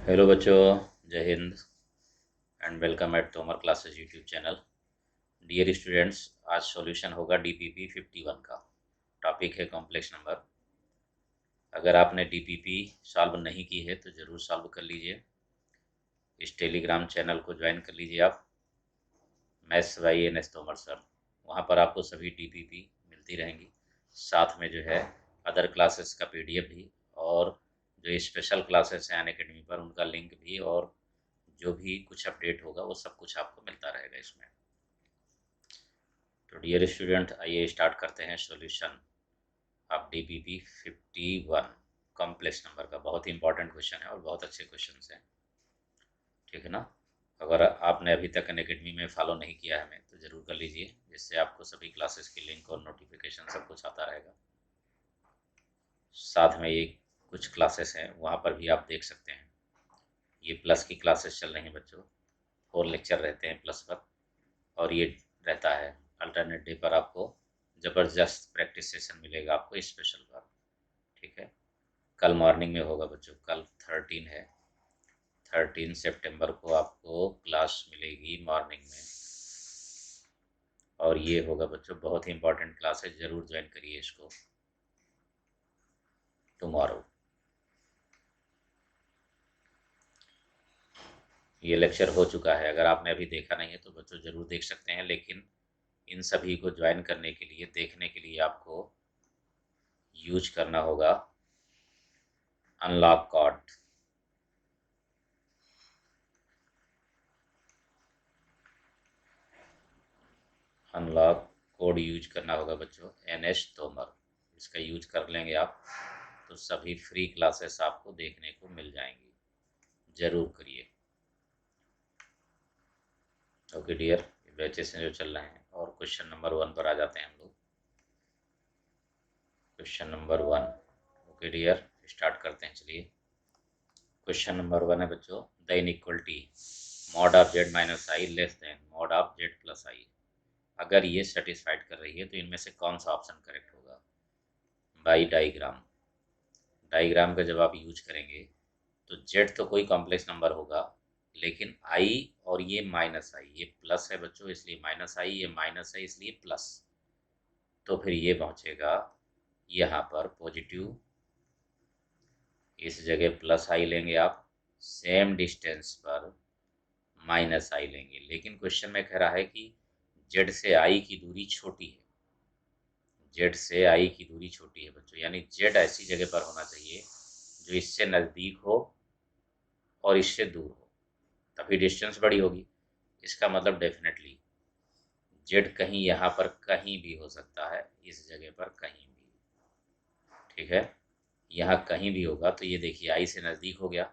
Hello बच्चों, जय हिंद and welcome at Tomar classes YouTube channel. Dear students, आज सॉल्यूशन होगा डीपीपी 51 का। टॉपिक है कॉम्प्लेक्स नंबर। अगर आपने डीपीपी सॉल्व नहीं की है तो ज़रूर सॉल्व कर लीजिए। इस टेलीग्राम चैनल को ज्वाइन कर लीजिए आप, maths by N S Tomar sir. वहाँ पर आपको सभी डीपीपी मिलती रहेंगी, साथ में जो है अदर क्लासेस का पीडीएफ भी, और जो स्पेशल क्लासेस हैं अनअकैडमी पर उनका लिंक भी, और जो भी कुछ अपडेट होगा वो सब कुछ आपको मिलता रहेगा इसमें। तो डियर स्टूडेंट, आइए स्टार्ट करते हैं solution of DPP 51 complex number का। बहुत ही इंपॉर्टेंट क्वेश्चन है और बहुत अच्छे क्वेश्चन हैं, ठीक है ना। अगर आपने अभी तक अनअकैडमी में फॉलो नहीं किया है हमें तो ज़रूर कर लीजिए, जिससे आपको सभी क्लासेस की लिंक और नोटिफिकेशन सब कुछ आता रहेगा। साथ में ये कुछ क्लासेस हैं वहाँ पर भी आप देख सकते हैं। ये प्लस की क्लासेस चल रही हैं बच्चों, 4 लेक्चर रहते हैं प्लस पर, और ये रहता है अल्टरनेट डे पर। आपको ज़बरदस्त प्रैक्टिस सेशन मिलेगा आपको स्पेशल पर, ठीक है। कल मॉर्निंग में होगा बच्चों, कल 13 है, 13 सितंबर को आपको क्लास मिलेगी मॉर्निंग में। और ये होगा बच्चों बहुत ही इंपॉर्टेंट क्लास है, ज़रूर ज्वाइन करिए इसको टुमारो। ये लेक्चर हो चुका है, अगर आपने अभी देखा नहीं है तो बच्चों ज़रूर देख सकते हैं, लेकिन इन सभी को ज्वाइन करने के लिए, देखने के लिए आपको यूज करना होगा unlock code. Unlock code use करना होगा बच्चों, NS तोमर। इसका यूज कर लेंगे आप तो सभी फ्री क्लासेस आपको देखने को मिल जाएंगी, ज़रूर करिए। ओके डियर, बैचेस जो चल रहे हैं, और क्वेश्चन नंबर 1 पर आ जाते हैं हम लोग। Question number 1, okay dear, start करते हैं। चलिए, क्वेश्चन नंबर 1 है बच्चों, the inequality mod of z minus i less than mod of z plus i, अगर ये सेटिस्फाइड कर रही है तो इनमें से कौन सा ऑप्शन करेक्ट होगा। बाई डाइग्राम, डाइग्राम का जब आप यूज करेंगे तो जेड तो कोई कॉम्प्लेक्स नंबर होगा, लेकिन आई और ये माइनस आई, ये प्लस है बच्चों इसलिए माइनस आई, ये माइनस है इसलिए प्लस, तो फिर ये पहुंचेगा यहाँ पर पॉजिटिव, इस जगह प्लस आई लेंगे आप, सेम डिस्टेंस पर माइनस आई लेंगे। लेकिन क्वेश्चन में कह रहा है कि जेड से आई की दूरी छोटी है, जेड से आई की दूरी छोटी है बच्चों, यानी जेड ऐसी जगह पर होना चाहिए जो इससे नज़दीक हो और इससे दूर हो, तभी डिस्टेंस बड़ी होगी। इसका मतलब डेफिनेटली जेड कहीं यहाँ पर कहीं भी हो सकता है, इस जगह पर कहीं भी, ठीक है। यहाँ कहीं भी होगा तो ये देखिए आई से नज़दीक हो गया,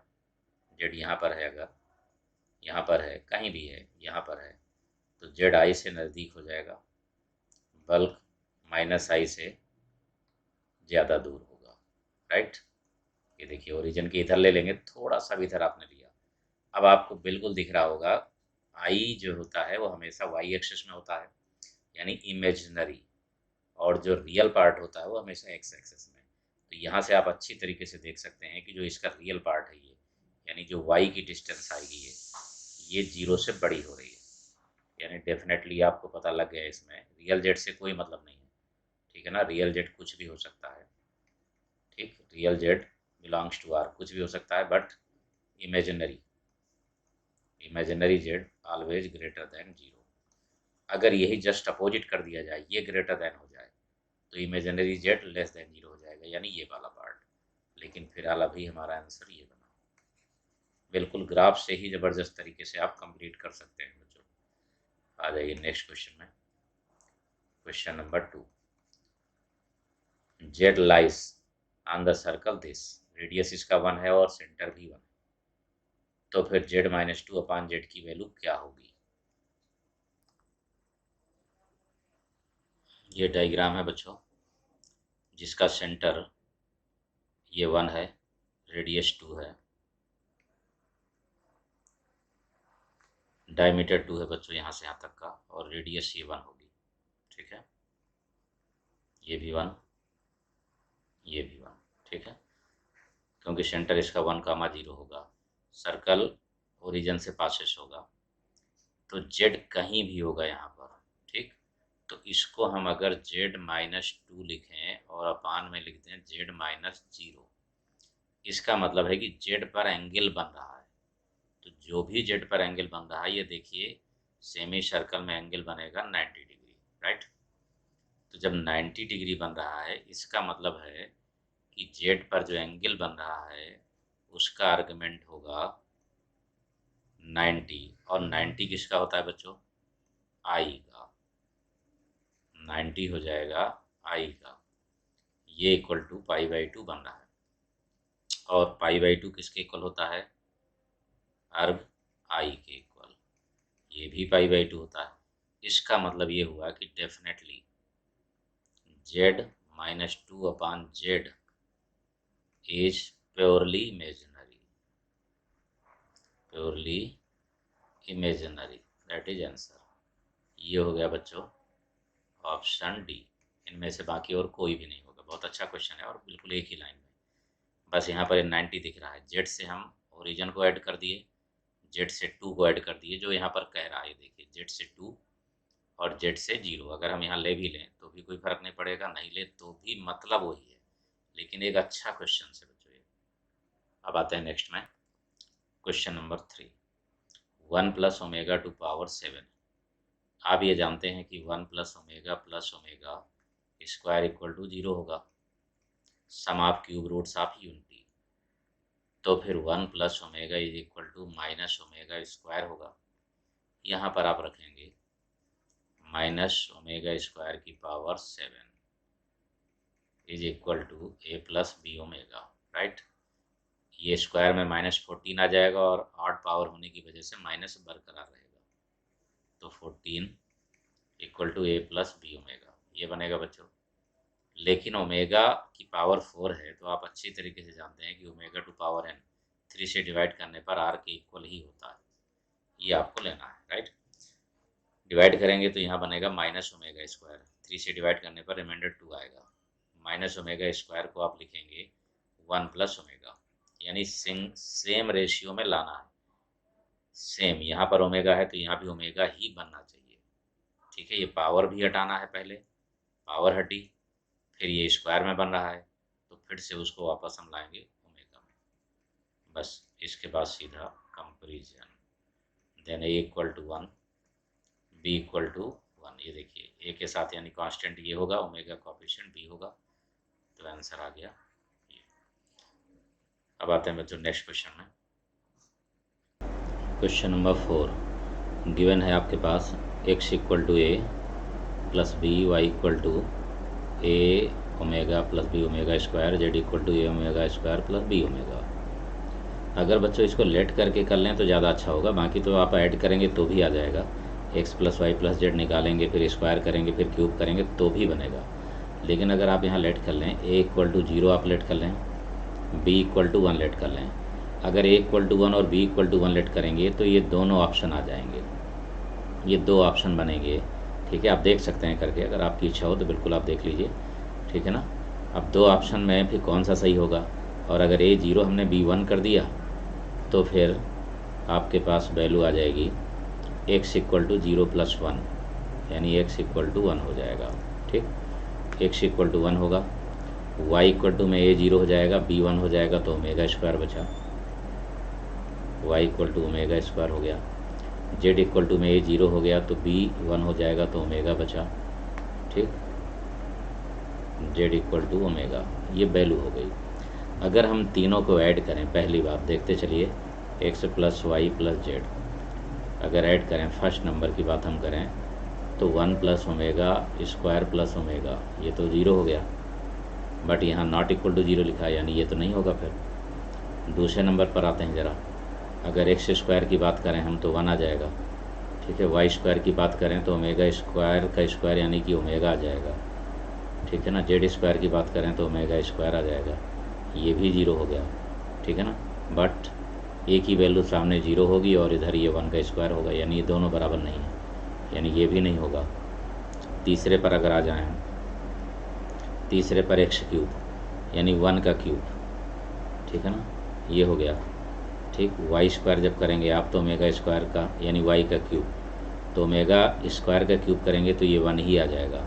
जेड यहाँ पर है, अगर यहाँ पर है, कहीं भी है, यहाँ पर है, तो जेड आई से नज़दीक हो जाएगा, बल्कि माइनस आई से ज़्यादा दूर होगा, राइट। ये देखिए ओरिजिन के इधर ले लेंगे, थोड़ा सा भी इधर आपने लिया, अब आपको बिल्कुल दिख रहा होगा आई जो होता है वो हमेशा वाई एक्सिस में होता है, यानी इमेजिनरी, और जो रियल पार्ट होता है वो हमेशा एक्स एक्सिस में। तो यहाँ से आप अच्छी तरीके से देख सकते हैं कि जो इसका रियल पार्ट है ये, यानी जो वाई की डिस्टेंस आएगी ये 0 से बड़ी हो रही है, यानी डेफिनेटली आपको पता लग गया इसमें रियल जेड से कोई मतलब नहीं है, ठीक है ना। रियल जेड कुछ भी हो सकता है, ठीक, real z belongs to R, कुछ भी हो सकता है, but imaginary, imaginary z always greater than 0। अगर यही जस्ट अपोजिट कर दिया जाए, ये ग्रेटर देन हो जाए, तो इमेजिनरी जेड लेस देन 0 हो जाएगा, यानी ये वाला पार्ट। लेकिन फिलहाल अभी हमारा आंसर ये बना, बिल्कुल ग्राफ से ही ज़बरदस्त तरीके से आप कंप्लीट कर सकते हैं बच्चों। आ जाइए नेक्स्ट क्वेश्चन में। Question number 2, z lies on the circle this, radius इसका 1 है और सेंटर भी 1 है, तो फिर जेड माइनस 2 अपान जेड की वैल्यू क्या होगी। ये डायग्राम है बच्चों, जिसका सेंटर ये 1 है, रेडियस 2 है, डायमीटर 2 है बच्चों यहाँ से यहाँ तक का, और रेडियस ये 1 होगी, ठीक है। ये भी 1, ये भी 1, ठीक है, क्योंकि सेंटर इसका 1 कामा 0 होगा। सर्कल ओरिजिन से पासेस होगा, तो जेड कहीं भी होगा यहाँ पर, ठीक। तो इसको हम अगर जेड -2 लिखें और अपान में लिखते हैं जेड -0, इसका मतलब है कि जेड पर एंगल बन रहा है। तो जो भी जेड पर एंगल बन रहा है, ये देखिए सेमी सर्कल में एंगल बनेगा 90 डिग्री, राइट। तो जब 90 डिग्री बन रहा है, इसका मतलब है कि जेड पर जो एंगल बन रहा है उसका आर्गुमेंट होगा 90, और 90 किसका होता है बच्चों? आई का। 90 हो जाएगा आई का, ये इक्वल टू π/2 बन रहा है। और π/2 किसके इक्वल होता है? अर्ग आई के इक्वल। ये भी π/2 होता है। इसका मतलब ये हुआ कि definitely z-2/z is purely imaginary, purely imaginary, that is answer. ये हो गया बच्चों ऑप्शन डी। इनमें से बाकी और कोई भी नहीं होगा। बहुत अच्छा क्वेश्चन है और बिल्कुल एक ही लाइन में। बस यहाँ पर 90 दिख रहा है, जेड से हम ओरिजिन को ऐड कर दिए, जेड से 2 को ऐड कर दिए, जो यहाँ पर कह रहा है देखिए जेड से 2 और जेड से 0। अगर हम यहाँ ले भी लें तो भी कोई फर्क नहीं पड़ेगा, नहीं ले तो भी मतलब वही है। लेकिन एक अच्छा क्वेश्चन है बच्चों ये। अब आते हैं नेक्स्ट में, क्वेश्चन नंबर 3, 1 + ω⁴ आप ये जानते हैं कि 1 + ω स्क्वायर इक्वल टू 0 होगा। Sum of cube roots of unity. तो फिर 1 + ω इज इक्वल टू -ω² होगा। यहाँ पर आप रखेंगे -ω² is equal to a + b ω, right. ये स्क्वायर में -14 आ जाएगा और ऑड पावर होने की वजह से माइनस बरकरार रहेगा। तो 14 इक्वल टू a + b ω, ये बनेगा बच्चों। लेकिन ओमेगा की पावर 4 है, तो आप अच्छी तरीके से जानते हैं कि ω⁴ 3 से डिवाइड करने पर r के इक्वल ही होता है। ये आपको लेना है, राइट। डिवाइड करेंगे तो यहाँ बनेगा -ω², 3 से डिवाइड करने पर रिमाइंडर 2 आएगा। -ω² को आप लिखेंगे 1 + ω, यानी सेम रेशियो में लाना है। सेम यहाँ पर ओमेगा है तो यहाँ भी ओमेगा ही बनना चाहिए, ठीक है। ये पावर भी हटाना है, पहले पावर हटी, फिर ये स्क्वायर में बन रहा है तो फिर से उसको वापस हम लाएंगे ओमेगा में। बस इसके बाद सीधा comparison, then a equal to 1, b equal to 1। ये देखिए a के साथ यानी कांस्टेंट ये होगा, ओमेगा कोएफिशिएंट b होगा, तो आंसर आ गया ये। अब आते हैं बच्चों नेक्स्ट क्वेश्चन में। क्वेश्चन नंबर 4 गिवन है आपके पास x equal to a + b, y equal to a ω + b ω², z equal to a ω² + b ω। अगर बच्चों इसको लेट करके कर लें तो ज़्यादा अच्छा होगा, बाकी तो आप ऐड करेंगे तो भी आ जाएगा। x + y + z निकालेंगे, फिर स्क्वायर करेंगे, फिर क्यूब करेंगे तो भी बनेगा। लेकिन अगर आप यहाँ लेट कर लें, a इक्वल टू 0 आप लेट कर लें, b इक्वल टू 1 लेट कर लें। अगर a इक्वल टू 1 और b इक्वल टू 1 लेट करेंगे तो ये दोनों ऑप्शन आ जाएंगे, ये दो ऑप्शन बनेंगे, ठीक है। आप देख सकते हैं करके, अगर आपकी इच्छा हो तो बिल्कुल आप देख लीजिए, ठीक है ना। अब दो ऑप्शन में फिर कौन सा सही होगा, और अगर a 0 हमने b 1 कर दिया तो फिर आपके पास वैल्यू आ जाएगी x इक्वल टू 0 + 1, यानी x इक्वल टू 1 हो जाएगा, ठीक। x इक्वल टू 1 होगा, y इक्वल टू में a 0 हो जाएगा, b 1 हो जाएगा तो ω² बचा, y इक्वल टू ω² हो गया। z इक्वल टू में a 0 हो गया तो b 1 हो जाएगा तो ओमेगा बचा, ठीक। z इक्वल टू ओमेगा, ये वैल्यू हो गई। अगर हम तीनों को ऐड करें, पहली बात देखते चलिए, x + y + z अगर ऐड करें, फर्स्ट नंबर की बात हम करें तो 1 + ω² + ω, ये तो 0 हो गया, बट यहाँ नॉट इक्वल टू 0 लिखा है, यानी ये तो नहीं होगा। फिर दूसरे नंबर पर आते हैं ज़रा, अगर x² की बात करें हम तो 1 आ जाएगा, ठीक है। y² की बात करें तो ω² का स्क्वायर यानी कि ओमेगा आ जाएगा, ठीक है ना। z² की बात करें तो ω² आ जाएगा, ये भी 0 हो गया, ठीक है ना। बट एक ही वैल्यू सामने 0 होगी और इधर ये 1 का स्क्वायर होगा, यानी ये दोनों बराबर नहीं है, यानी ये भी नहीं होगा। तीसरे पर अगर आ जाएं, तीसरे पर x³ यानी 1 का क्यूब, ठीक है ना, ये हो गया। ठीक। वाई स्क्वायर जब करेंगे आप तो ओमेगा स्क्वायर का यानी वाई का क्यूब, तो ओमेगा स्क्वायर का क्यूब करेंगे तो ये 1 ही आ जाएगा,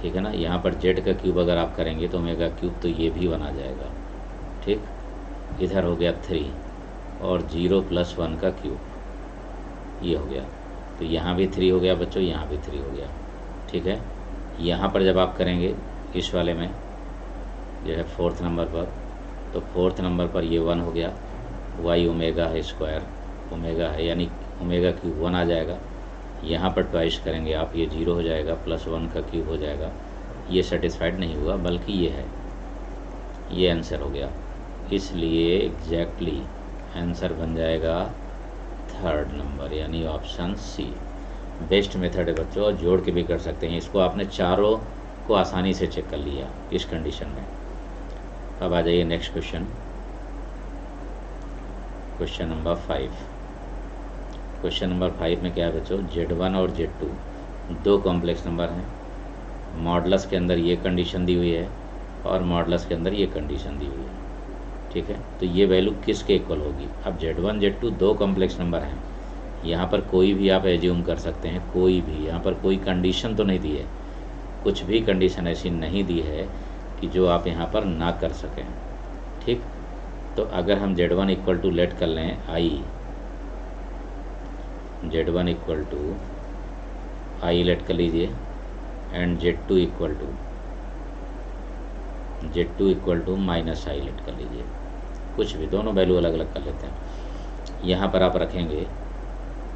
ठीक है ना। यहाँ पर जेड का क्यूब अगर आप करेंगे तो ओमेगा क्यूब, तो ये भी 1 आ जाएगा, ठीक। इधर हो गया 3 और 0 + 1 का क्यूब, ये हो गया। तो यहाँ भी 3 हो गया बच्चों, यहाँ भी 3 हो गया, ठीक है। यहाँ पर जब आप करेंगे इस वाले में जो है 4th नंबर पर, तो 4th नंबर पर ये 1 हो गया, वाई ओमेगा है स्क्वायर, ओमेगा है यानी ओमेगा क्यूब 1 आ जाएगा। यहाँ पर ट्वाइस करेंगे आप, ये 0 हो जाएगा, +1 का क्यूब हो जाएगा। ये सेटिस्फाइड नहीं हुआ बल्कि ये है, ये आंसर हो गया। इसलिए एग्जैक्टली आंसर बन जाएगा 3rd नंबर यानी ऑप्शन सी। बेस्ट मेथड है बच्चों, और जोड़ के भी कर सकते हैं इसको। आपने चारों को आसानी से चेक कर लिया इस कंडीशन में। अब आ जाइए next question, question number 5। Question number 5 में क्या है बच्चों, Z1 और Z2 दो कॉम्प्लेक्स नंबर हैं, मॉडलस के अंदर ये कंडीशन दी हुई है और मॉडलस के अंदर ये कंडीशन दी हुई है, ठीक है। तो ये वैल्यू किसके इक्वल होगी। अब Z1 Z2 दो कॉम्प्लेक्स नंबर हैं, यहाँ पर कोई भी आप एज्यूम कर सकते हैं, कोई भी, यहाँ पर कोई कंडीशन तो नहीं दी है, कुछ भी कंडीशन ऐसी नहीं दी है कि जो आप यहाँ पर ना कर सकें, ठीक। तो अगर हम Z1 इक्वल टू लेट कर लें i, Z1 equal to i let कर लीजिए, and Z2 equal to minus i let कर लीजिए, कुछ भी, दोनों वैल्यू अलग अलग कर लेते हैं। यहाँ पर आप रखेंगे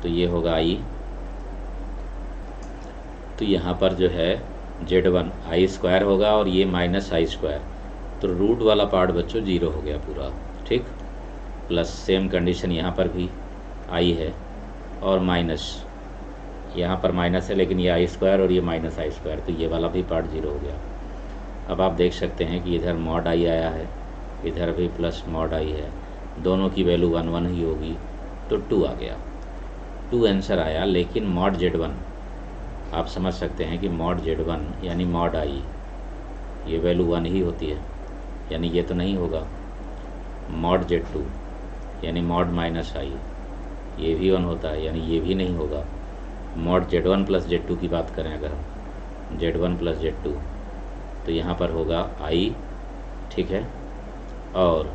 तो ये होगा आई, तो यहाँ पर जो है Z1 आई स्क्वायर होगा और ये माइनस आई स्क्वायर, तो रूट वाला पार्ट बच्चों 0 हो गया पूरा, ठीक। प्लस सेम कंडीशन यहाँ पर भी आई है और माइनस, यहाँ पर माइनस है लेकिन ये आई स्क्वायर और ये माइनस आई स्क्वायर, तो ये वाला भी पार्ट 0 हो गया। अब आप देख सकते हैं कि इधर मॉड आई आया है, इधर भी प्लस मॉड आई है, दोनों की वैल्यू 1 1 ही होगी, तो 2 आ गया, 2 आंसर आया। लेकिन मॉड Z1 आप समझ सकते हैं कि मॉड Z1 यानी मॉड आई, ये वैल्यू 1 ही होती है, यानी ये तो नहीं होगा। मॉड Z2 यानी मॉड माइनस आई, ये भी 1 होता है, यानी ये भी नहीं होगा। मॉड Z1 + Z2 की बात करें अगर हम, Z1 + Z2, तो यहाँ पर होगा आई, ठीक है। और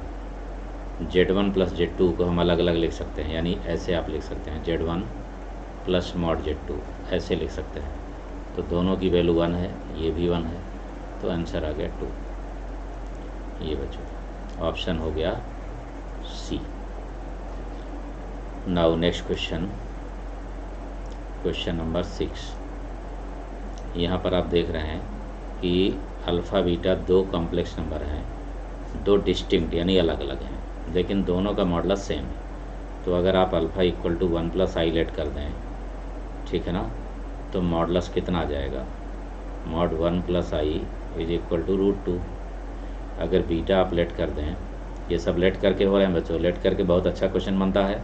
Z1 + Z2 को हम अलग अलग लिख सकते हैं, यानी ऐसे आप लिख सकते हैं Z1 + मॉड Z2, ऐसे लिख सकते हैं। तो दोनों की वैल्यू 1 है, ये भी 1 है, तो आंसर आ गया 2। ये बच्चों ऑप्शन हो गया C. Now next question, question number 6। यहाँ पर आप देख रहे हैं कि अल्फ़ा बीटा दो कॉम्प्लेक्स नंबर हैं, दो डिस्टिंक्ट यानी अलग अलग हैं, लेकिन दोनों का मॉडलस सेम है। तो अगर आप alpha equal to 1 + i let कर दें, ठीक है ना, तो मॉडलस कितना आ जाएगा, mod 1 + i is equal to √2। अगर बीटा आप लेट कर दें, ये सब लेट करके हो रहे हैं बच्चों, लेट करके बहुत अच्छा क्वेश्चन बनता है।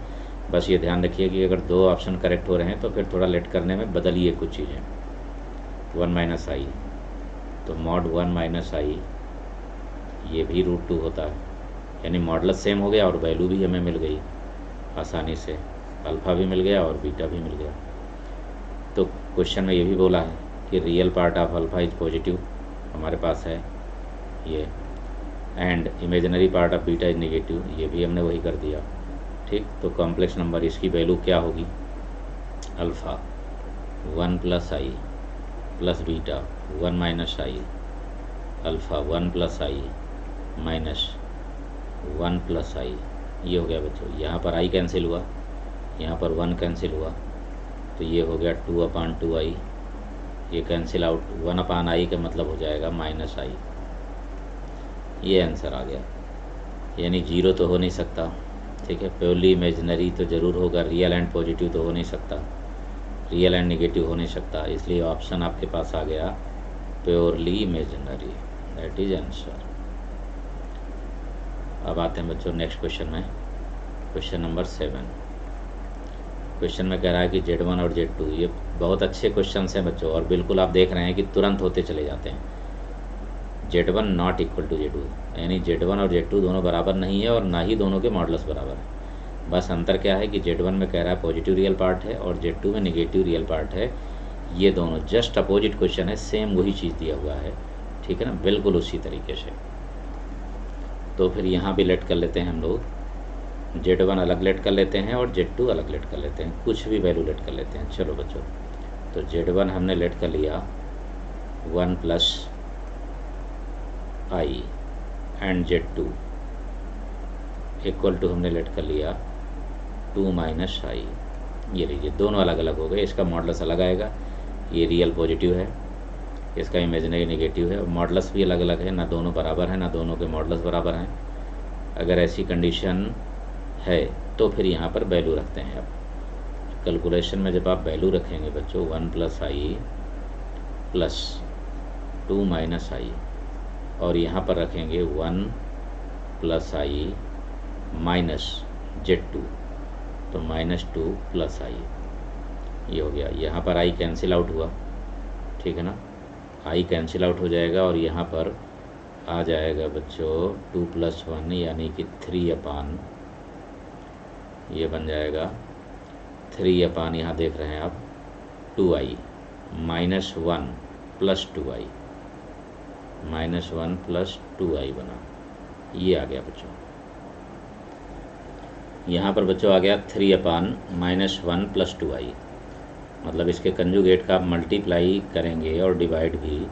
बस ये ध्यान रखिए कि अगर दो ऑप्शन करेक्ट हो रहे हैं तो फिर थोड़ा लेट करने में बदलिए कुछ चीज़ें। 1 - आई, तो मॉड 1 - आई ये भी √2 होता है, यानी मॉडलस सेम हो गया और वैल्यू भी हमें मिल गई आसानी से, अल्फ़ा भी मिल गया और बीटा भी मिल गया। तो क्वेश्चन में ये भी बोला है कि real part of alpha is positive, हमारे पास है ये, and imaginary part of beta is negative, ये भी हमने वही कर दिया, ठीक। तो कॉम्प्लेक्स नंबर इसकी वैल्यू क्या होगी, अल्फ़ा 1 + आई प्लस बीटा 1 - आई, अल्फ़ा 1 + आई माइनस 1 + आई, ये हो गया बच्चों। यहाँ पर आई कैंसिल हुआ, यहाँ पर 1 कैंसिल हुआ, तो ये हो गया 2/2 आई, ये कैंसिल आउट, 1/आई का मतलब हो जाएगा -आई, ये आंसर आ गया। यानी 0 तो हो नहीं सकता, ठीक है, प्योरली इमेजिनरी तो ज़रूर होगा, रियल एंड पॉजिटिव तो हो नहीं सकता, रियल एंड नेगेटिव हो नहीं सकता, इसलिए ऑप्शन आपके पास आ गया purely imaginary, that is answer. अब आते हैं बच्चों नेक्स्ट क्वेश्चन में, क्वेश्चन नंबर 7। क्वेश्चन में कह रहा है कि Z1 और Z2, ये बहुत अच्छे क्वेश्चन हैं बच्चों, और बिल्कुल आप देख रहे हैं कि तुरंत होते चले जाते हैं। Z1 ≠ इक्वल टू Z2, यानी Z1 और Z2 दोनों बराबर नहीं है और ना ही दोनों के मॉडल्स बराबर हैं। बस अंतर क्या है कि Z1 में कह रहा है पॉजिटिव रियल पार्ट है और Z2 में नेगेटिव रियल पार्ट है। ये दोनों जस्ट अपोजिट क्वेश्चन है, सेम वही चीज़ दिया हुआ है, ठीक है ना, बिल्कुल उसी तरीके से। तो फिर यहाँ भी लेट कर लेते हैं हम लोग, Z1 अलग लेट कर लेते हैं और Z2 अलग लेट कर लेते हैं, कुछ भी वैल्यू लेट कर लेते हैं। चलो बच्चों, तो Z1 हमने लेट कर लिया 1 plus i and Z2 equal to हमने लेट कर लिया 2 माइनस आई। ये लीजिए दोनों अलग अलग हो गए, इसका मॉडलस अलग आएगा, ये रियल पॉजिटिव है, इसका इमेजिनरी नेगेटिव है। मॉडलस भी अलग अलग है, ना दोनों बराबर हैं ना दोनों के मॉडलस बराबर हैं। अगर ऐसी कंडीशन है तो फिर यहाँ पर वैल्यू रखते हैं। अब कैलकुलेशन में जब आप वैल्यू रखेंगे बच्चों 1 प्लस आई प्लस 2 माइनस आई, और यहाँ पर रखेंगे 1 प्लस आई माइनस Z2, तो -2 प्लस आई, ये हो गया। यहाँ पर आई कैंसिल आउट हुआ, ठीक है ना, आई कैंसिल आउट हो जाएगा और यहाँ पर आ जाएगा बच्चों 2 प्लस 1 यानी कि 3 अपान, ये बन जाएगा 3 अपान, यहाँ देख रहे हैं आप 2i minus 1 plus 2i, -1 plus 2i बना, ये आ गया बच्चों। यहाँ पर बच्चों आ गया 3 अपान -1 प्लस 2i, मतलब इसके कंजुगेट का आप मल्टीप्लाई करेंगे और डिवाइड भी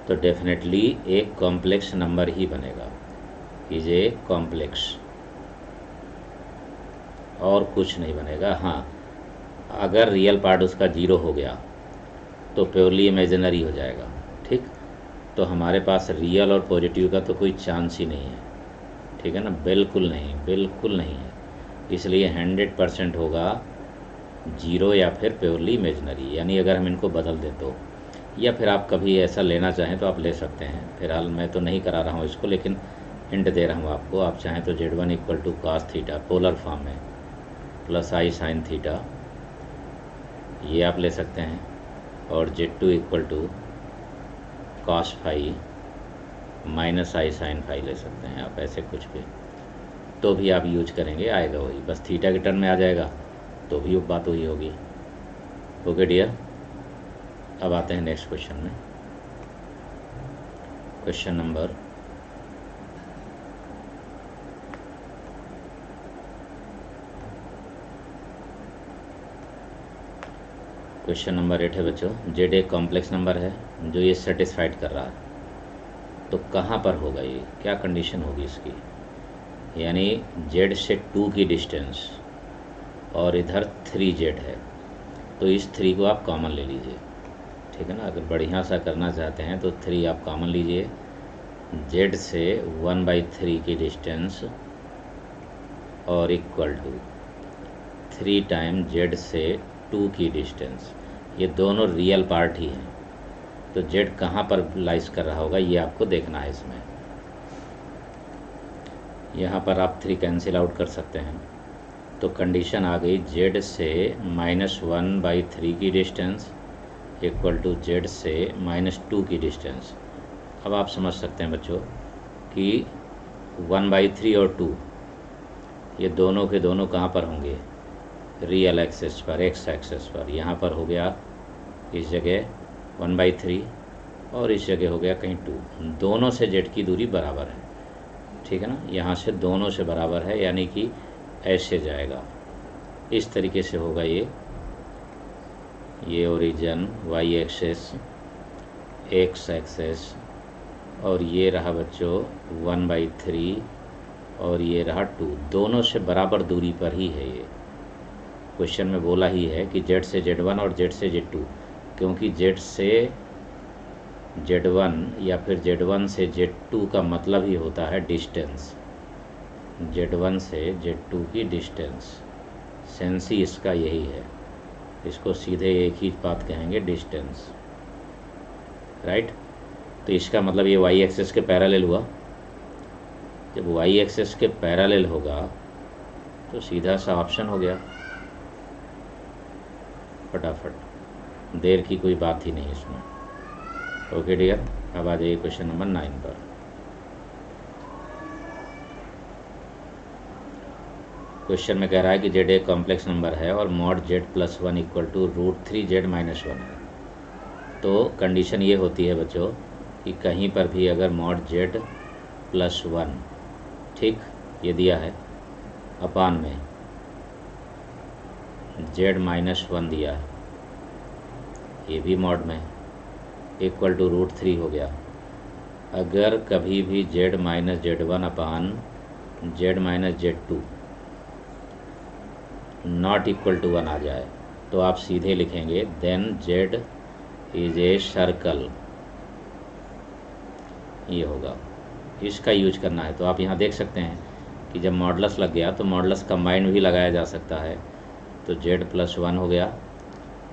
तो डेफिनेटली एक कॉम्प्लेक्स नंबर ही बनेगा, इज ए कॉम्प्लेक्स, और कुछ नहीं बनेगा। हाँ, अगर रियल पार्ट उसका 0 हो गया तो प्योरली इमेजिनरी हो जाएगा, ठीक। तो हमारे पास रियल और पॉजिटिव का तो कोई चांस ही नहीं है, ठीक है ना, बिल्कुल नहीं, बिल्कुल नहीं है। इसलिए 100% होगा 0 या फिर प्योरली इमेजिनरी, यानी अगर हम इनको बदल दें तो, या फिर आप कभी ऐसा लेना चाहें तो आप ले सकते हैं। फिलहाल मैं तो नहीं करा रहा हूँ इसको, लेकिन हिंट दे रहा हूँ आपको। आप चाहें तो Z1 equal to cos theta polar form में प्लस आई साइन थीटा, ये आप ले सकते हैं, और Z2 equal to cos phi minus i sine phi ले सकते हैं आप, ऐसे कुछ भी तो भी आप यूज करेंगे, आएगा वही, बस थीटा के टर्म में आ जाएगा तो भी वो बात वही होगी। ओके डियर, अब आते हैं नेक्स्ट क्वेश्चन में। क्वेश्चन नंबर क्वेश्चन नंबर 8 है बच्चों। Z एक कॉम्प्लेक्स नंबर है जो ये सेटिस्फाइड कर रहा है, तो कहाँ पर होगा ये, क्या कंडीशन होगी इसकी, यानी Z से 2 की डिस्टेंस और इधर 3Z है, तो इस 3 को आप कॉमन ले लीजिए, ठीक है ना। अगर बढ़िया सा करना चाहते हैं तो 3 आप कॉमन लीजिए, Z से 1/3 की डिस्टेंस और इक्वल टू 3 टाइम Z से 2 की डिस्टेंस, ये दोनों रियल पार्ट ही हैं, तो Z कहाँ पर लाइज कर रहा होगा ये आपको देखना है इसमें। यहाँ पर आप 3 कैंसिल आउट कर सकते हैं, तो कंडीशन आ गई Z से -1/3 की डिस्टेंस इक्वल टू Z से -2 की डिस्टेंस। अब आप समझ सकते हैं बच्चों कि 1/3 और 2 ये दोनों के दोनों कहाँ पर होंगे, रियल एक्सेस पर, एक्स एक्सेस पर। यहाँ पर हो गया इस जगह 1/3 और इस जगह हो गया कहीं 2, दोनों से Z की दूरी बराबर है, ठीक है ना, यहाँ से दोनों से बराबर है, यानी कि ऐसे जाएगा, इस तरीके से होगा ये origin y axis, x axis, और ये रहा बच्चों 1/3 और ये रहा 2, दोनों से बराबर दूरी पर ही है। ये क्वेश्चन में बोला ही है कि Z से Z1 और Z से Z2, क्योंकि Z से Z1 या फिर Z1 से Z2 का मतलब ही होता है डिस्टेंस, Z1 से Z2 की डिस्टेंस, सेंस ही इसका यही है, इसको सीधे एक ही बात कहेंगे, डिस्टेंस, राइट। तो इसका मतलब ये वाई एक्सेस के पैरेलल हुआ, जब वाई एक्सेस के पैरेलल होगा तो सीधा सा ऑप्शन हो गया, फटाफट, देर की कोई बात ही नहीं इसमें। ओके डियर, अब आ जाइए क्वेश्चन नंबर 9 पर। क्वेश्चन में कह रहा है कि जेड एक कॉम्प्लेक्स नंबर है और mod z plus one equal to √3 z minus one है। तो कंडीशन ये होती है बच्चों कि कहीं पर भी अगर मॉड जेड प्लस वन, ठीक, ये दिया है, अपान में जेड माइनस वन दिया है, ये भी मॉड में, इक्वल टू √3 हो गया। अगर कभी भी z minus z one upon z minus z two not equal to one आ जाए तो आप सीधे लिखेंगे then z is a circle, ये होगा। इसका यूज करना है। तो आप यहाँ देख सकते हैं कि जब मॉडलस लग गया तो मॉडलस कंबाइंड भी लगाया जा सकता है। तो जेड प्लस वन हो गया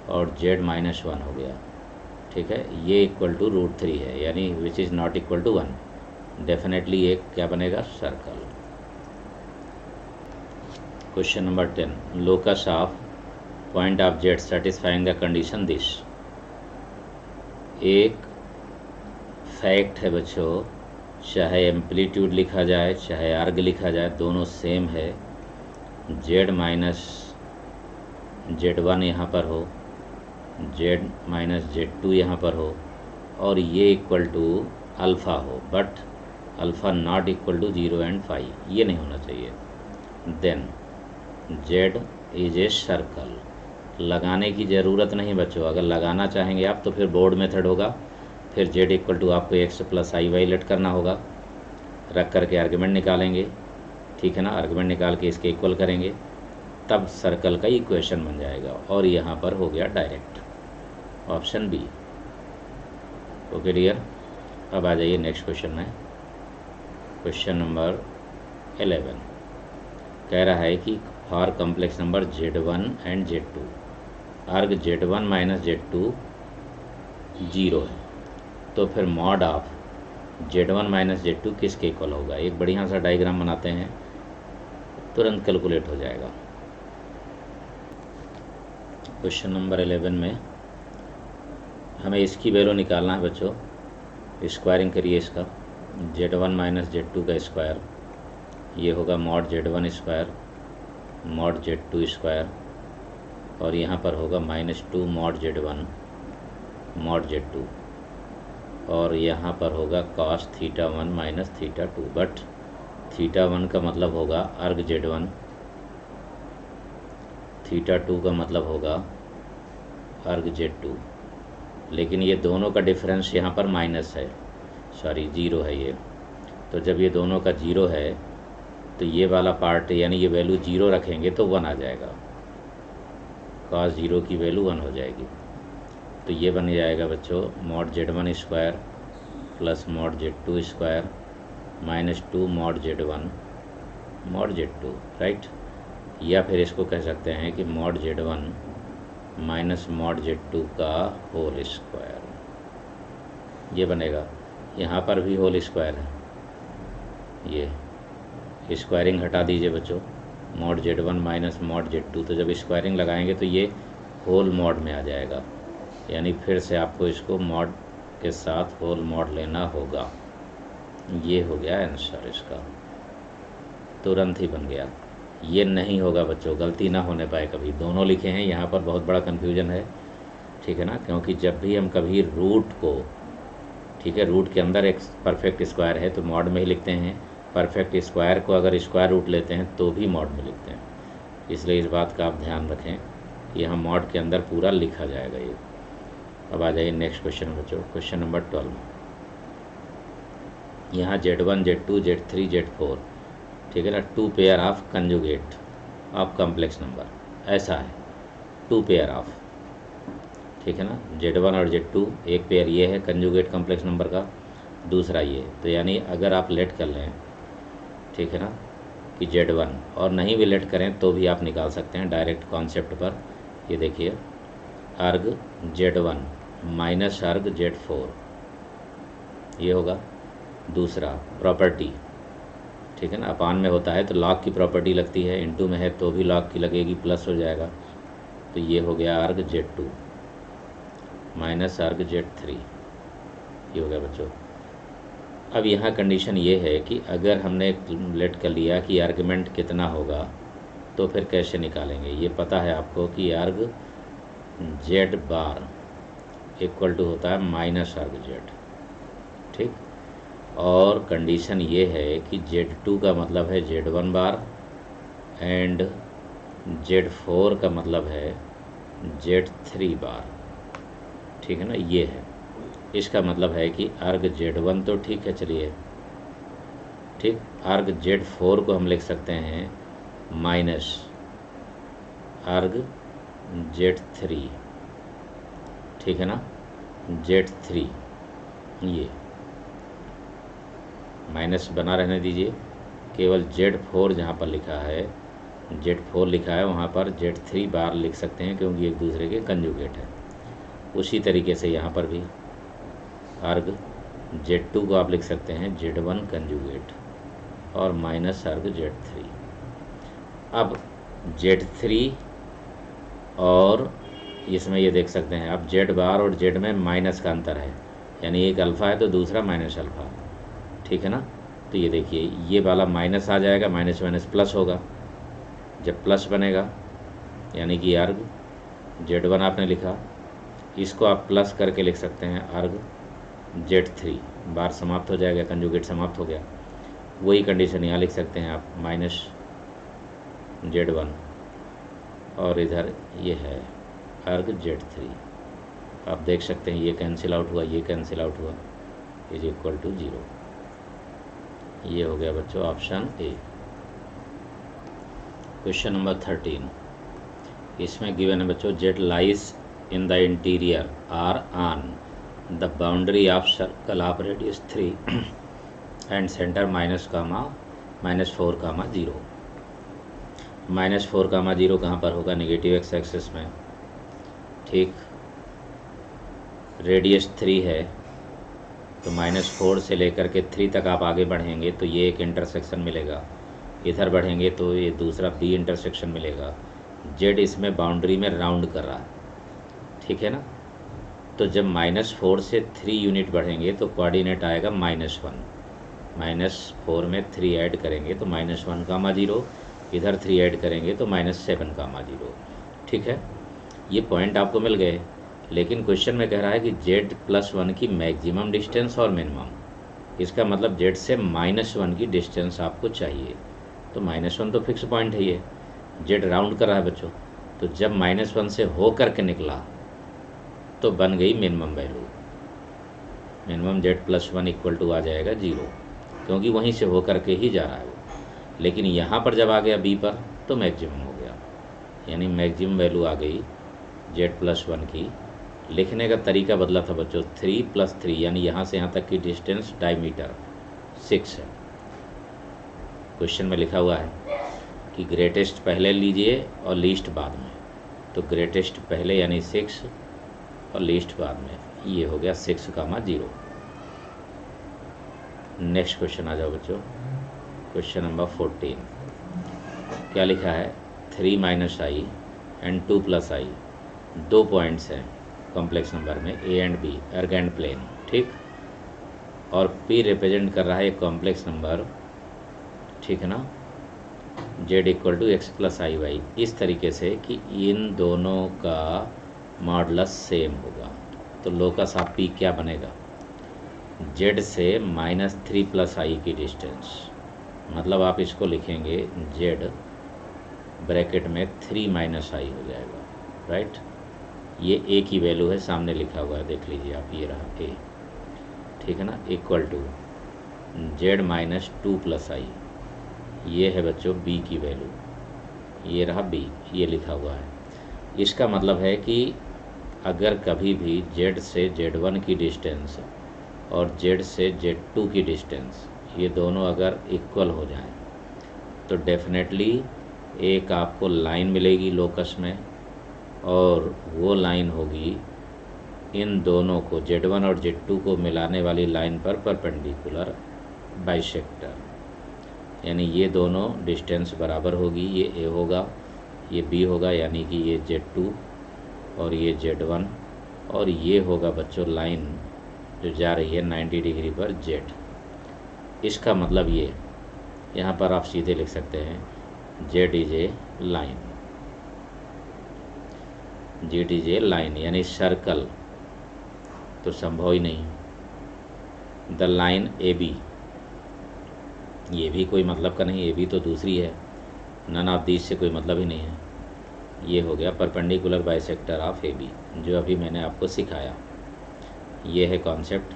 और जेड माइनस वन हो गया, ठीक है। ये इक्वल टू √3 है, यानी which is not equal to one. Definitely एक क्या बनेगा, circle. Question number 10, locus of point of z satisfying the condition this. एक फैक्ट है बच्चों, चाहे एम्पलीट्यूड लिखा जाए चाहे आर्ग लिखा जाए, दोनों सेम है। जेड माइनस जेड वन यहाँ पर हो, जेड माइनस जेड टू यहाँ पर हो, और ये इक्वल टू अल्फ़ा हो, but alpha not equal to 0 and 5, ये नहीं होना चाहिए। Then z is a circle. लगाने की ज़रूरत नहीं बच्चों, अगर लगाना चाहेंगे आप तो फिर बोर्ड मेथड होगा, फिर जेड इक्वल टू आपको x प्लस आई वाई लेट करना होगा, रख करके आर्गुमेंट निकालेंगे, ठीक है ना। आर्गुमेंट निकाल के इसके इक्वल करेंगे, तब सर्कल का इक्वेशन बन जाएगा, और यहाँ पर हो गया direct option B. Okay dear, अब आ जाइए नेक्स्ट क्वेश्चन में। क्वेश्चन नंबर 11 कह रहा है कि for complex number Z1 and Z2 arg Z1 minus Z2 0 है, तो फिर mod of Z1 minus Z2 किसके इक्वल होगा। एक बढ़िया सा डायग्राम बनाते हैं, तुरंत कैलकुलेट हो जाएगा। क्वेश्चन नंबर 11 में हमें इसकी वैल्यू निकालना है बच्चों। स्क्वायरिंग करिए इसका, Z1 माइनस Z2 का स्क्वायर, ये होगा mod Z1 square mod Z2 square, और यहाँ पर होगा -2 मॉड Z1 मॉड Z2, और यहाँ पर होगा cos θ1 माइनस θ2, बट θ1 का मतलब होगा अर्ग Z1, θ2 का मतलब होगा अर्ग Z2, लेकिन ये दोनों का डिफरेंस यहाँ पर माइनस है, सॉरी 0 है ये। तो जब ये दोनों का 0 है तो ये वाला पार्ट यानी ये वैल्यू 0 रखेंगे तो 1 आ जाएगा, cos 0 की वैल्यू 1 हो जाएगी। तो ये बन जाएगा बच्चों mod Z1 square plus mod Z2 square -2 mod Z1 mod Z2, right. या फिर इसको कह सकते हैं कि mod Z1 minus mod Z2 का होल स्क्वायर, ये बनेगा। यहाँ पर भी होल स्क्वायर है, ये स्क्वायरिंग हटा दीजिए बच्चों, mod Z1 minus mod Z2, तो जब स्क्वायरिंग लगाएंगे तो ये होल मॉड में आ जाएगा, यानी फिर से आपको इसको मॉड के साथ होल मॉड लेना होगा। ये हो गया आंसर इसका, तुरंत ही बन गया। ये नहीं होगा बच्चों, गलती ना होने पाए कभी, दोनों लिखे हैं, यहाँ पर बहुत बड़ा कन्फ्यूजन है, ठीक है ना। क्योंकि जब भी हम कभी रूट को, ठीक है, रूट के अंदर एक परफेक्ट स्क्वायर है तो मॉड में ही लिखते हैं, परफेक्ट स्क्वायर को अगर स्क्वायर रूट लेते हैं तो भी मॉड में लिखते हैं, इसलिए इस बात का आप ध्यान रखें कि यहाँ मॉड के अंदर पूरा लिखा जाएगा ये। अब आ जाइए नेक्स्ट क्वेश्चन बच्चों, क्वेश्चन नंबर 12। यहाँ Z1 Z2 Z3 Z4, ठीक है ना, 2 pair of conjugate of complex number, ऐसा है 2 पेयर ऑफ, ठीक है ना। Z1 और Z2 एक पेयर ये है कंजुगेट कॉम्प्लेक्स नंबर का, दूसरा ये, तो यानी अगर आप लेट कर लें, ठीक है ना, कि Z1 और नहीं भी लेट करें तो भी आप निकाल सकते हैं डायरेक्ट कॉन्सेप्ट पर। ये देखिए अर्ग Z1 माइनस अर्ग Z4, ये होगा। दूसरा प्रॉपर्टी, ठीक है ना, अपान में होता है तो लॉग की प्रॉपर्टी लगती है, इनटू में है तो भी लॉग की लगेगी, प्लस हो जाएगा। तो ये हो गया अर्ग Z2 माइनस अर्ग Z3, ये हो गया बच्चों। अब यहाँ कंडीशन ये है कि अगर हमने लेट कर लिया कि आर्गुमेंट कितना होगा, तो फिर कैसे निकालेंगे? ये पता है आपको कि अर्ग जेड बार इक्वल टू होता है माइनस अर्ग जेड, ठीक। और कंडीशन ये है कि Z2 का मतलब है Z1 बार एंड Z4 का मतलब है Z3 बार, ठीक है ना। ये है, इसका मतलब है कि अर्ग Z1 तो ठीक है, चलिए ठीक। अर्ग Z4 को हम लिख सकते हैं माइनस अर्ग Z3, ठीक है ना। Z3 ये माइनस बना रहने दीजिए, केवल Z4 जहाँ पर लिखा है, Z4 लिखा है वहाँ पर Z3 बार लिख सकते हैं क्योंकि एक दूसरे के कंजुगेट है। उसी तरीके से यहाँ पर भी अर्ग Z2 को आप लिख सकते हैं Z1 कंजुगेट और माइनस अर्ग Z3। अब Z3 और इसमें ये देख सकते हैं अब Z बार और Z में माइनस का अंतर है, यानी एक अल्फ़ा है तो दूसरा माइनस अल्फ़ा, ठीक है ना। तो ये देखिए ये वाला माइनस आ जाएगा, माइनस माइनस प्लस होगा, जब प्लस बनेगा यानी कि अर्ग Z1 आपने लिखा, इसको आप प्लस करके लिख सकते हैं अर्ग Z3, बार समाप्त हो जाएगा, कंजुगेट समाप्त हो गया। वही कंडीशन यहाँ लिख सकते हैं आप माइनस Z1 और इधर ये है अर्ग Z3। आप देख सकते हैं ये कैंसिल आउट हुआ, ये कैंसिल आउट हुआ, इज इक्वल टू 0। ये हो गया बच्चों ऑप्शन ए। क्वेश्चन नंबर 13, इसमें गिवन है बच्चों z lies in the interior or on the boundary of circle of radius 3 and centre -4, -4, 0। -4, 0 कहाँ पर होगा? नेगेटिव एक्स एक्सिस में, ठीक। रेडियस 3 है तो -4 से लेकर के 3 तक आप आगे बढ़ेंगे तो ये एक इंटरसेक्शन मिलेगा, इधर बढ़ेंगे तो ये दूसरा बी इंटरसेक्शन मिलेगा। जेड इसमें बाउंड्री में राउंड कर रहा है, ठीक है ना। तो जब -4 से 3 यूनिट बढ़ेंगे तो कोऑर्डिनेट आएगा -1, -4 में 3 ऐड करेंगे तो -1, 0, इधर 3 ऐड करेंगे तो -7, 0, ठीक है। ये पॉइंट आपको मिल गए, लेकिन क्वेश्चन में कह रहा है कि Z+1 की मैक्सिमम डिस्टेंस और मिनिमम, इसका मतलब Z से -1 की डिस्टेंस आपको चाहिए। तो -1 तो फिक्स पॉइंट है, ये Z राउंड कर रहा है बच्चों, तो जब -1 से हो करके निकला तो बन गई minimum value, minimum Z+1 equal to आ जाएगा 0, क्योंकि वहीं से हो करके ही जा रहा है वो। लेकिन यहाँ पर जब आ गया B पर तो मैक्सिमम हो गया, यानी मैक्सिमम वैल्यू आ गई Z+1 की। लिखने का तरीका बदला था बच्चों, 3 + 3 यानी यहाँ से यहाँ तक की डिस्टेंस डायमीटर 6 है। क्वेश्चन में लिखा हुआ है कि ग्रेटेस्ट पहले लीजिए और लीस्ट बाद में, तो ग्रेटेस्ट पहले यानी 6 और लीस्ट बाद में, ये हो गया 6, 0। नेक्स्ट क्वेश्चन आ जाओ बच्चों, क्वेश्चन नंबर 14। क्या लिखा है? 3 - i एंड 2 + i, 2 पॉइंट्स हैं कॉम्प्लेक्स नंबर में ए एंड बी, अर्ग एंड प्लेन, ठीक। और पी रिप्रेजेंट कर रहा है एक कॉम्प्लेक्स नंबर, ठीक है ना, z = x + i y, इस तरीके से कि इन दोनों का मॉडुलस सेम होगा। तो लोकस ऑफ पी क्या बनेगा? z से -3 + i की डिस्टेंस, मतलब आप इसको लिखेंगे z ब्रैकेट में 3 - i हो जाएगा, राइट। ये a की वैल्यू है, सामने लिखा हुआ है, देख लीजिए आप, ये रहा a, ठीक है ना, इक्वल टू z -2 + i, ये है बच्चों b की वैल्यू, ये रहा b, ये लिखा हुआ है। इसका मतलब है कि अगर कभी भी z से z1 की डिस्टेंस और z से z2 की डिस्टेंस, ये दोनों अगर इक्वल हो जाएं तो डेफिनेटली एक आपको लाइन मिलेगी लोकस में, और वो लाइन होगी इन दोनों को, z1 और z2 को मिलाने वाली लाइन पर परपेंडिकुलर बाइसेक्टर, यानी ये दोनों डिस्टेंस बराबर होगी। ये a होगा, ये b होगा, यानी कि ये z2 और ये z1, और ये होगा बच्चों लाइन जो जा रही है 90 डिग्री पर z। इसका मतलब ये यहाँ पर आप सीधे लिख सकते हैं z = line, Z is A line, यानी सर्कल तो संभव ही नहीं। द लाइन ए बी, ये भी कोई मतलब का नहीं, ए बी तो दूसरी है, नन ऑफ दीज से कोई मतलब ही नहीं है। ये हो गया perpendicular bisector of A B, जो अभी मैंने आपको सिखाया। ये है कॉन्सेप्ट,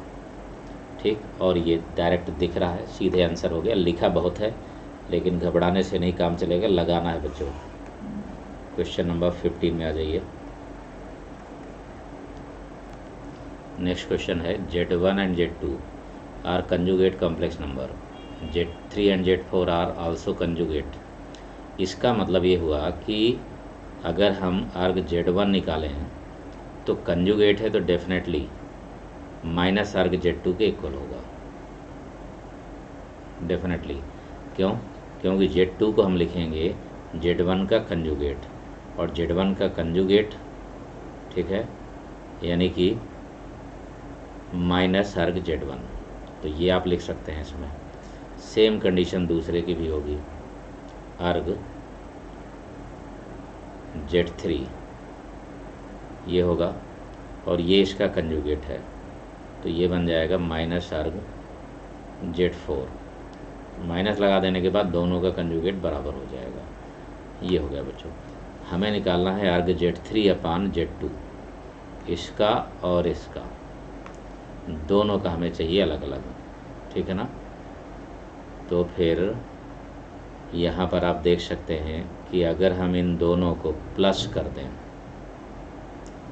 ठीक। और ये डायरेक्ट दिख रहा है, सीधे आंसर हो गया। लिखा बहुत है लेकिन घबराने से नहीं काम चलेगा, लगाना है बच्चों। क्वेश्चन नंबर 15 में आ जाइए। नेक्स्ट क्वेश्चन है Z1 and Z2 are conjugate complex number, Z3 and Z4 are also conjugate. इसका मतलब ये हुआ कि अगर हम आर्ग Z1 निकालें तो कंजुगेट है तो डेफिनेटली माइनस आर्ग Z2 के इक्वल होगा, डेफिनेटली। क्यों? क्योंकि Z2 को हम लिखेंगे Z1 का कंजुगेट, और Z1 का कंजुगेट, ठीक है, यानी कि माइनस अर्ग Z1, तो ये आप लिख सकते हैं इसमें। सेम कंडीशन दूसरे की भी होगी, अर्ग Z3 ये होगा, और ये इसका कंजुगेट है, तो ये बन जाएगा माइनस अर्ग Z4। माइनस लगा देने के बाद दोनों का कंजुगेट बराबर हो जाएगा। ये हो गया बच्चों। हमें निकालना है अर्ग Z3 अपान Z2, इसका और इसका, दोनों का हमें चाहिए अलग अलग, ठीक है ना। तो फिर यहाँ पर आप देख सकते हैं कि अगर हम इन दोनों को प्लस कर दें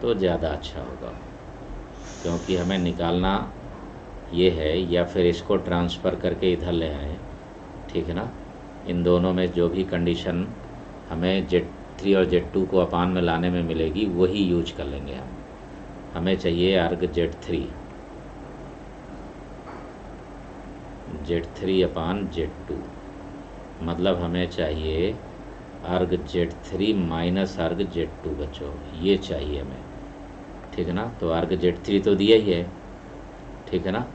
तो ज़्यादा अच्छा होगा, क्योंकि हमें निकालना ये है, या फिर इसको ट्रांसफ़र करके इधर ले आए, ठीक है ना। इन दोनों में जो भी कंडीशन हमें Z3 और Z2 को अपान में लाने में मिलेगी वही यूज कर लेंगे हम। हमें चाहिए अर्ग Z3 अपान Z2, मतलब हमें चाहिए अर्ग Z3 माइनस अर्ग Z2 बच्चों, ये चाहिए हमें, ठीक है ना। तो अर्ग Z3 तो दिया ही है, ठीक है ना।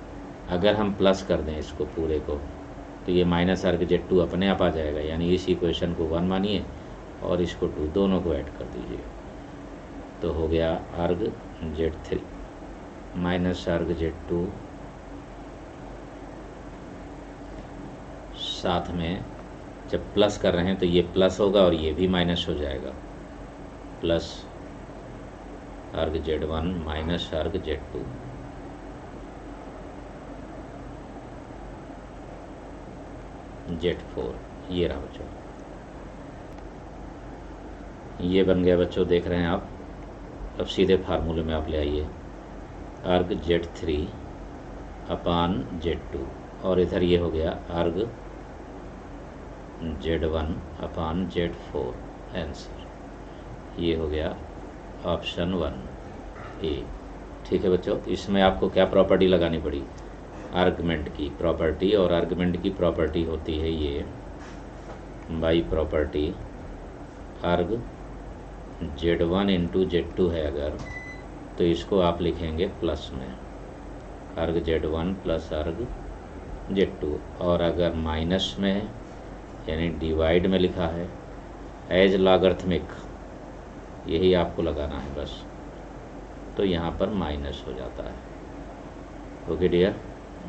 अगर हम प्लस कर दें इसको पूरे को तो ये माइनस अर्ग Z2 अपने आप आ जाएगा, यानी इस इक्वेशन को 1 मानिए और इसको 2, दोनों को ऐड कर दीजिए, तो हो गया अर्ग Z3 माइनस अर्ग Z2, साथ में जब प्लस कर रहे हैं तो ये प्लस होगा और ये भी माइनस हो जाएगा, प्लस अर्ग Z1 माइनस अर्ग Z2। Z4 ये रहा बच्चों, ये बन गया बच्चों, देख रहे हैं आप। अब सीधे फार्मूले में आप ले आइए, अर्ग Z3 अपान Z2, और इधर ये हो गया अर्ग Z1 अपान Z4, आंसर ये हो गया ऑप्शन 1 ए, ठीक है बच्चों। इसमें आपको क्या प्रॉपर्टी लगानी पड़ी? आर्गुमेंट की प्रॉपर्टी, और आर्गुमेंट की प्रॉपर्टी होती है ये बाई प्रॉपर्टी, अर्ग Z1 इंटू Z2 है अगर, तो इसको आप लिखेंगे प्लस में, अर्ग Z1 प्लस अर्ग Z2, और अगर माइनस में यानी डिवाइड में लिखा है एज लॉगरिथमिक, यही आपको लगाना है बस, तो यहाँ पर माइनस हो जाता है। ओके डियर,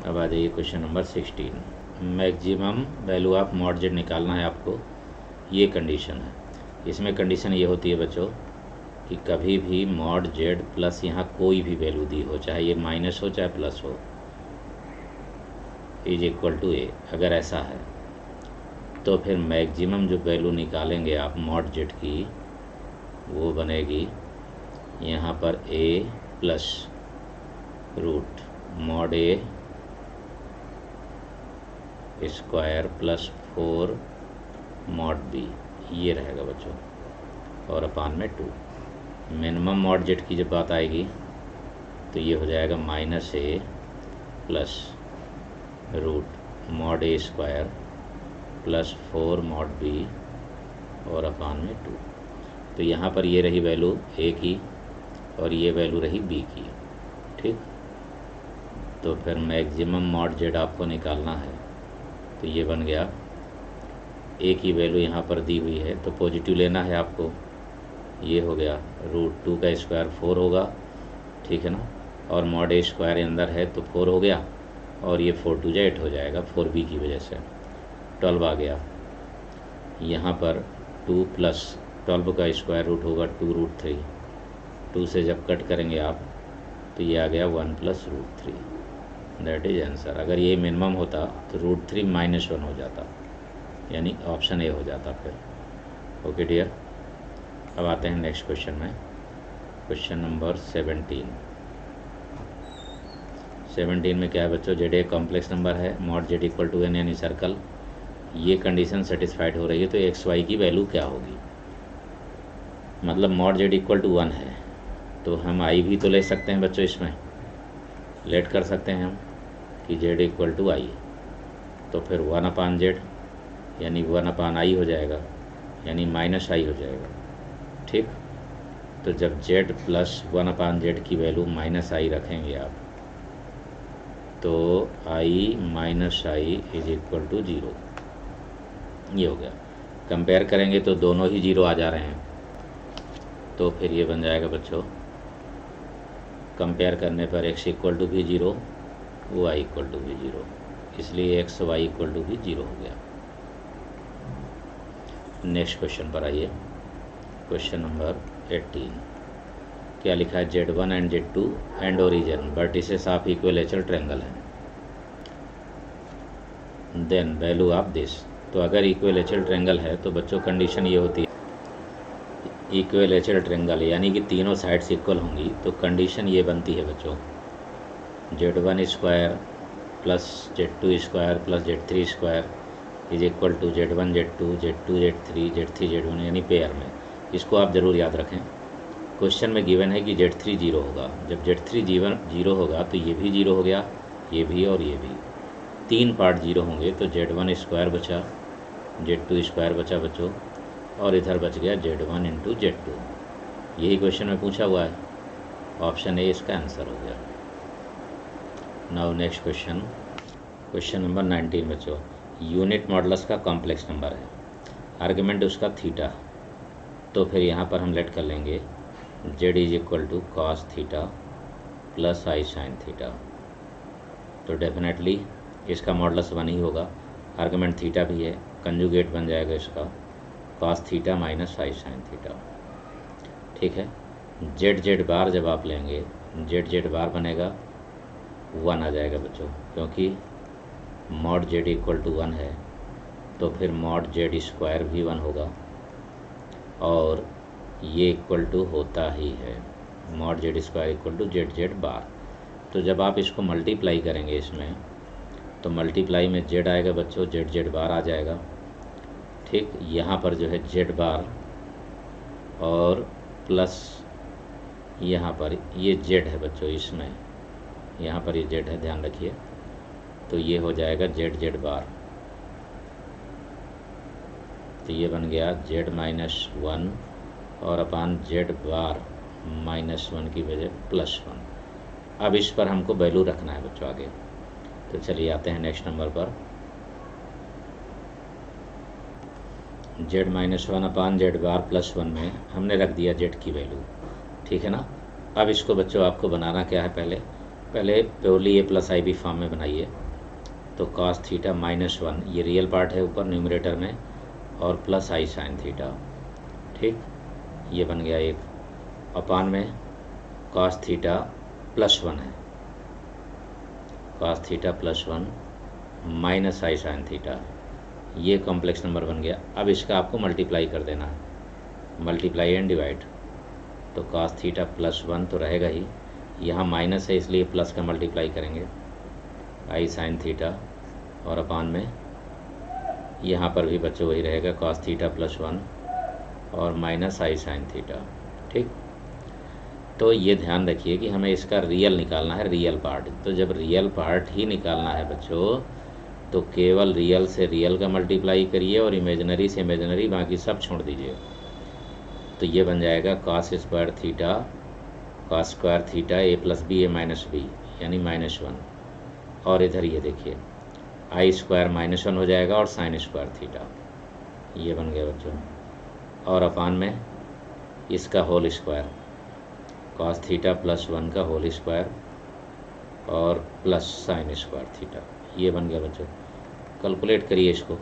अब आ जाइए question number 16। Maximum value of mod Z निकालना है आपको, ये कंडीशन है। इसमें कंडीशन ये होती है बच्चों कि कभी भी मॉड जेड प्लस यहाँ कोई भी वैल्यू दी हो, चाहे ये माइनस हो चाहे प्लस हो, इज इक्वल टू ए, अगर ऐसा है तो फिर मैक्सिमम जो वैल्यू निकालेंगे आप मॉड जेड की, वो बनेगी यहाँ पर ए प्लस रूट मॉड ए स्क्वायर प्लस 4 मॉड बी, ये रहेगा बच्चों, और अपान में 2। मिनिमम मॉड जेड की जब बात आएगी तो ये हो जाएगा माइनस ए प्लस रूट मॉड ए स्क्वायर प्लस 4 मॉड बी और अपान में 2। तो यहाँ पर ये रही वैल्यू ए की और ये वैल्यू रही बी की, ठीक। तो फिर मैक्सिमम मॉड जेड आपको निकालना है, तो ये बन गया ए की वैल्यू यहाँ पर दी हुई है तो पॉजिटिव लेना है आपको। ये हो गया √2 का स्क्वायर 4 होगा, ठीक है ना, और मॉड ए स्क्वायर अंदर है तो 4 हो गया, और ये 4 2 8 हो जाएगा 4b की वजह से 12 आ गया। यहाँ पर 2 प्लस 12 का स्क्वायर रूट होगा 2√3, 2 से जब कट करेंगे आप तो ये आ गया 1 + √3, दैट इज आंसर। अगर ये मिनिमम होता तो √3 - 1 हो जाता, यानी ऑप्शन ए हो जाता फिर। ओके डियर, अब आते हैं नेक्स्ट क्वेश्चन में। क्वेश्चन नंबर 17 में क्या है बच्चों, जेड एक कॉम्प्लेक्स नंबर है, मॉड जेड = n यानी सर्कल। ये कंडीशन सेटिस्फाइड हो रही है तो एक्स वाई की वैल्यू क्या होगी, मतलब मॉड जेड = 1 है तो हम आई भी तो ले सकते हैं बच्चों, इसमें लेट कर सकते हैं हम कि जेड = आई, तो फिर 1/z यानी 1/i हो जाएगा, यानी -i हो जाएगा, ठीक। तो जब z + 1/z की वैल्यू -i रखेंगे आप तो i - i = 0, ये हो गया। कंपेयर करेंगे तो दोनों ही 0 आ जा रहे हैं, तो फिर ये बन जाएगा बच्चों, कंपेयर करने पर x = भी 0, y = भी 0, इसलिए x y = भी 0 हो गया। नेक्स्ट क्वेश्चन पर आइए, क्वेश्चन नंबर 18। क्या लिखा है, Z1 and Z2 and origin vertices of equilateral triangle है, देन वैल्यू ऑफ दिस। तो अगर इक्विलेटरल ट्रायंगल है तो बच्चों कंडीशन ये होती है, इक्विलेटरल ट्रायंगल यानी कि तीनों साइड्स इक्वल होंगी, तो कंडीशन ये बनती है बच्चों, Z1 square plus Z2 square plus Z3 square is equal to Z1 Z2 Z2 Z3 Z3 Z1, यानी पेयर में। इसको आप ज़रूर याद रखें, क्वेश्चन में गिवन है कि Z3 0 होगा, जब Z3 0 होगा तो ये भी 0 हो गया, ये भी और ये भी, 3 पार्ट 0 होंगे तो Z1 स्क्वायर बचा, Z2 स्क्वायर बचा बच्चों, और इधर बच गया Z1 × Z2। यही क्वेश्चन में पूछा हुआ है, ऑप्शन ए इसका आंसर हो गया। Now next question, question number 19 बच्चों, यूनिट मॉडुलस का कॉम्प्लेक्स नंबर है, आर्गुमेंट उसका थीटा, तो फिर यहाँ पर हम लेट कर लेंगे z = cos theta + i sin theta, तो डेफिनेटली इसका मॉडुलस 1 ही होगा, आर्गुमेंट थीटा भी है, कंजुगेट बन जाएगा इसका cos theta - i sin theta, ठीक है। z बार जब आप लेंगे, z बार बनेगा 1 आ जाएगा बच्चों, क्योंकि मॉड z = 1 है तो फिर मॉड z स्क्वायर भी 1 होगा, और ये इक्वल टू होता ही है मॉड z स्क्वायर = z बार। तो जब आप इसको मल्टीप्लाई करेंगे इसमें, तो मल्टीप्लाई में z आएगा बच्चों, z बार आ जाएगा, ठीक। यहाँ पर जो है z बार और प्लस यहाँ पर ये z है बच्चों, इसमें यहाँ पर ये z है, ध्यान रखिए, तो ये हो जाएगा z बार, तो ये बन गया z - 1 और अपान z बार -1 की वजह +1। अब इस पर हमको वैल्यू रखना है बच्चों आगे, तो चलिए आते हैं नेक्स्ट नंबर पर, z - 1 अपान z बार +1 में हमने रख दिया z की वैल्यू, ठीक है ना। अब इसको बच्चों आपको बनाना क्या है, पहले प्योरली ए प्लस आई बी फॉर्म में बनाइए, तो cos थीटा -1 ये रियल पार्ट है ऊपर न्यूमरेटर में, और प्लस i sin थीटा, ठीक, ये बन गया एक, अपान में cos थीटा +1 है, cos theta +1 - i sin theta, ये कॉम्प्लेक्स नंबर बन गया। अब इसका आपको मल्टीप्लाई कर देना है, मल्टीप्लाई एंड डिवाइड, तो cos थीटा +1 तो रहेगा ही, यहाँ माइनस है इसलिए प्लस का मल्टीप्लाई करेंगे i sin थीटा, और अपान में यहाँ पर भी बच्चों वही रहेगा cos थीटा +1 और -i sin थीटा, ठीक। तो ये ध्यान रखिए कि हमें इसका रियल निकालना है, रियल पार्ट, तो जब रियल पार्ट ही निकालना है बच्चों तो केवल रियल से रियल का मल्टीप्लाई करिए और इमेजिनरी से इमेजिनरी, बाकी सब छोड़ दीजिए, तो ये बन जाएगा cos square theta cos square theta a + b a - b यानी -1, और इधर ये देखिए i स्क्वायर -1 हो जाएगा और sin स्क्वायर थीटा, ये बन गया बच्चों, और अपान में इसका whole square, cos theta plus 1 का होल स्क्वायर और प्लस साइन स्क्वायर थीटा, ये बन गया बच्चों। कैलकुलेट करिए इसको,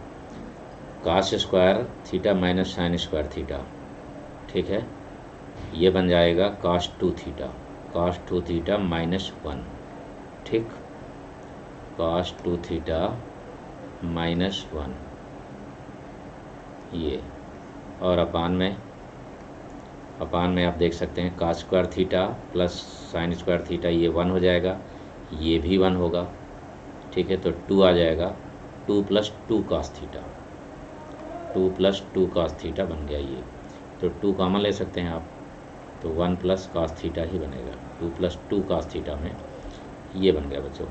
cos square theta minus sine square theta, ठीक है, ये बन जाएगा cos 2 theta, cos 2 theta minus 1, ठीक, कॉस 2 थीटा माइनस 1 ये, और अपान में आप देख सकते हैं cos square theta plus sine square theta, ये 1 हो जाएगा, ये भी 1 होगा, ठीक है, तो 2 आ जाएगा, 2 plus 2 cos theta, 2 plus 2 cos theta बन गया ये, तो 2 कॉमन ले सकते हैं आप, तो 1 प्लस कॉस थीटा ही बनेगा, 2 प्लस 2 कॉस थीटा में ये बन गया बच्चों।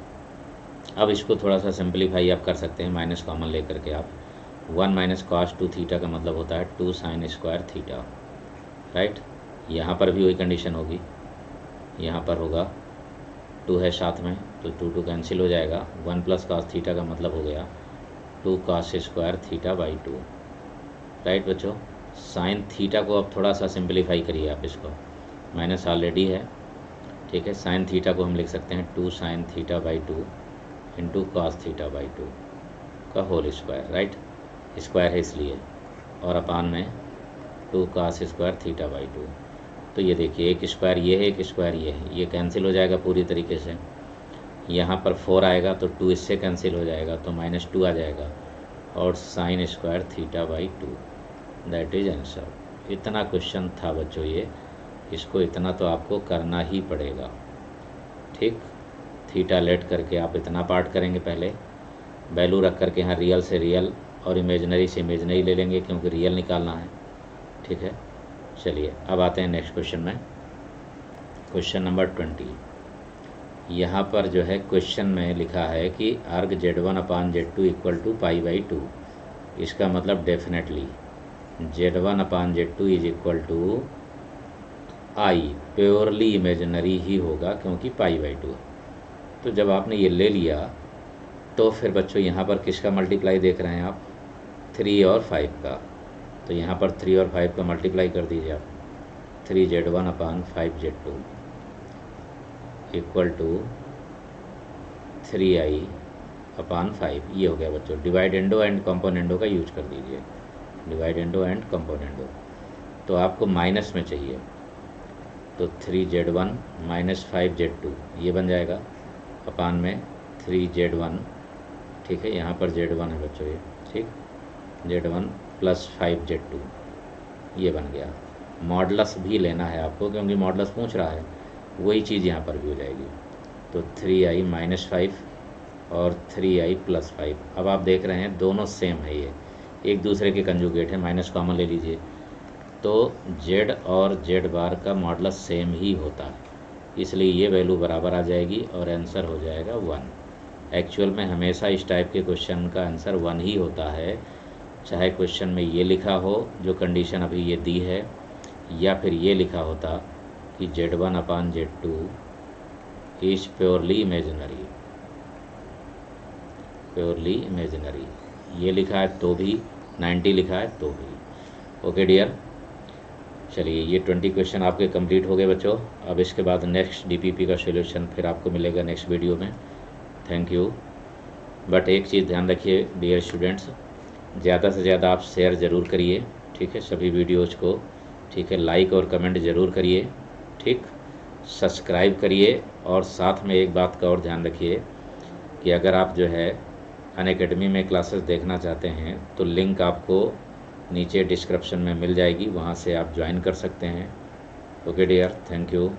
अब इसको थोड़ा सा सिंपलीफाई आप कर सकते हैं, माइनस कॉमन लेकर के आप, 1 माइनस कॉस 2 थीटा का मतलब होता है 2 साइन स्क्वायर थीटा, राइट। यहाँ पर भी वही कंडीशन होगी, यहाँ पर होगा 2 है साथ में, तो 2 कैंसिल हो जाएगा, 1 प्लस कॉस थीटा का मतलब हो गया 2 cos square theta by 2, right बच्चों। साइन थीटा को अब थोड़ा सा सिंपलीफाई करिए आप, इसको माइनस ऑलरेडी है, ठीक है, साइन थीटा को हम लिख सकते हैं 2 sine theta by 2 into cos theta by 2 का होल स्क्वायर, राइट, स्क्वायर है इसलिए, और अपान में 2 कॉस स्क्वायर थीटा बाई 2, तो ये देखिए एक स्क्वायर ये है, एक स्क्वायर ये है, ये कैंसिल हो जाएगा पूरी तरीके से, यहाँ पर 4 आएगा तो 2 इससे कैंसिल हो जाएगा, तो -2 आ जाएगा, और sign square theta by 2, that is answer. इतना क्वेश्चन था बच्चों ये, इसको इतना तो आपको करना ही पड़ेगा, ठीक, थीटा लेट करके आप इतना पार्ट करेंगे, पहले वैल्यू रख करके यहाँ रियल से रियल और इमेजनरी से इमेजनरी ले लेंगे, क्योंकि रियल निकालना है, ठीक है। चलिए अब आते हैं नेक्स्ट क्वेश्चन में, क्वेश्चन नंबर 20। यहाँ पर जो है क्वेश्चन में लिखा है कि arg Z1 upon Z2 equal to pi by 2, इसका मतलब definitely Z1 upon Z2 is equal to i, purely imaginary ही होगा क्योंकि पाई बाई 2। तो जब आपने ये ले लिया तो फिर बच्चों यहाँ पर किसका मल्टीप्लाई देख रहे हैं आप, 3 और 5 का, तो यहाँ पर 3 और 5 का मल्टीप्लाई कर दीजिए आप, 3Z1 upon 5Z2 equal to 3i अपान 5, ये हो गया बच्चों। डिवाइडेंडो एंड कंपोनेंडो का यूज कर दीजिए, डिवाइडेंडो एंड कंपोनेंडो, तो आपको माइनस में चाहिए, तो 3Z1 माइनस 5Z2 ये बन जाएगा, अपान में 3Z1, ठीक है, यहाँ पर Z1 है बच्चों ये, ठीक, Z1 प्लस 5Z2 ये बन गया। मॉडलस भी लेना है आपको क्योंकि मॉडलस पूछ रहा है, वही चीज़ यहाँ पर भी हो जाएगी, तो 3i माइनस 5 और 3i प्लस 5। अब आप देख रहे हैं दोनों सेम है, ये एक दूसरे के कंजुगेट है, माइनस कॉमन ले लीजिए, तो z और z बार का मॉडलस सेम ही होता है, इसलिए ये वैल्यू बराबर आ जाएगी और आंसर हो जाएगा 1। एक्चुअल में हमेशा इस टाइप के क्वेश्चन का आंसर 1 ही होता है, चाहे क्वेश्चन में ये लिखा हो जो कंडीशन अभी ये दी है, या फिर ये लिखा होता कि Z1 upon Z2 is purely imaginary, purely imaginary, ये लिखा है तो भी, 90 लिखा है तो भी। ओके डियर, चलिए ये 20 क्वेश्चन आपके कंप्लीट हो गए बच्चों। अब इसके बाद नेक्स्ट DPP का सॉल्यूशन फिर आपको मिलेगा नेक्स्ट वीडियो में। Thank you. बट एक चीज़ ध्यान रखिए डियर स्टूडेंट्स, ज़्यादा से ज़्यादा आप शेयर ज़रूर करिए, ठीक है, सभी वीडियोज़ को, ठीक है, लाइक और कमेंट ज़रूर करिए, ठीक, सब्सक्राइब करिए, और साथ में एक बात का और ध्यान रखिए कि अगर आप जो है अनअकैडमी में क्लासेस देखना चाहते हैं तो लिंक आपको नीचे डिस्क्रिप्शन में मिल जाएगी, वहाँ से आप ज्वाइन कर सकते हैं। Okay dear, thank you.